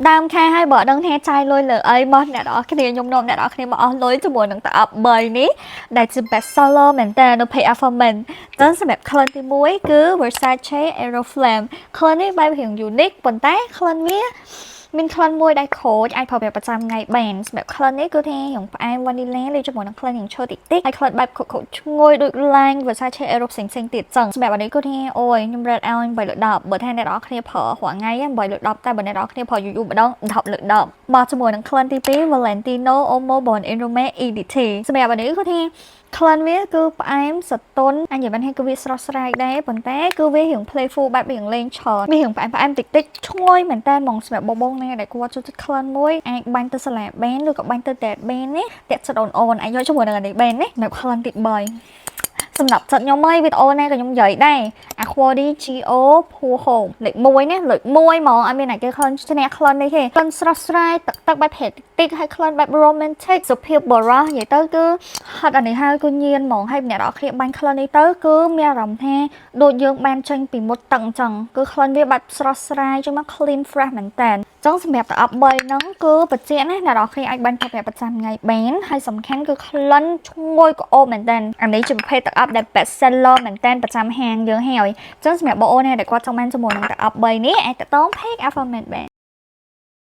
ដើមខែហើយបើដឹងថាចាយលុយលើអីមកអ្នកនរគ្នាខ្ញុំនាំអ្នកនរគ្នាមកអស់លុយជាមួយនឹងតាប់3នេះដែលជា best seller មែនតើនៅ page Affirmation ចឹងសម្រាប់ client ទី1គឺ Versace Aeroflame client នេះបែបរៀង unique ប៉ុន្តែ client វាមាន client មួយដែលខូចអាចប្រើប្រាស់ប្រចាំថ្ងៃបានសម្រាប់ client នេះគឺថារៀងផ្អែម vanilla លាយជាមួយនឹង client រៀងឈើតិចតិចហើយ client បែបខូចឈ្ងុយដូច line Versace Aero ផ្សេងៗទៀតចឹងសម្រាប់អានេះគឺថាអូយខ្ញុំ rate ឲ្យ8លើ10បើថាអ្នកនរគ្នាប្រើរាល់ថ្ងៃ8លើ10តែបើអ្នកនរគ្នាប្រើយូរម្ដង10លើ10មកជាមួយនឹង client ទី2 Valentino Omo Bon Arome EDT សម្រាប់អានេះគឺថាក្លិនវាគឺផ្អែមសតុនអញនិយាយបានថាគឺវាស្រស់ស្រាយដែរប៉ុន្តែគឺវារៀង playful បែបរៀងលេងឆើតវារៀងផ្អែមតិចតិចឈ្ងុយមែនតើហ្មងសម្រាប់បងណាដែលគាត់ចូលចិត្តក្លិនមួយអាចបាញ់ទៅសាឡាបានឬក៏បាញ់ទៅតែបានណាតាក់ចិត្តអូនអាចយកជាមួយនឹងអានេះបានណាសម្រាប់ក្លិនទី3សម្រាប់ចិត្តខ្ញុំហើយវីដេអូណាក៏ខ្ញុំនិយាយដែរ Aquadi GO ភួហូមលេខ1ណាលេខ1ហ្មងអត់មានតែគេក្លិនឈ្នះក្លិននេះទេក្លិនស្រស់ស្រាយទឹកបែបហេតិចហើយក្លិនបែប romantic សុភាពបរោះនិយាយទៅគឺហត់អានេះហើយគឺញៀនហ្មងហើយអ្នកនរគ្នាបាញ់ក្លិននេះទៅគឺមានអារម្មណ៍ថាដូចយើងបានចេញពីមុតទឹកអញ្ចឹងគឺក្លិនវាបែបស្រស់ស្រាយចឹងមក clean fresh មែនតើចឹងសម្រាប់តាប់3ហ្នឹងគឺបច្ចេកណាអ្នកនរគ្នាអាចបាញ់ប្រើប្រាស់ប្រចាំថ្ងៃបានហើយសំខាន់គឺក្លិនឈ្ងុយក្អូបមែនតើអានេះជាប្រភេទតាប់ដែល best seller មែនតើប្រចាំហាងយើងហើយចឹងសម្រាប់បងអូនណាដែលគាត់ចង់បានជាមួយនឹងតាប់3នេះអាចតតង page Affirmation បាន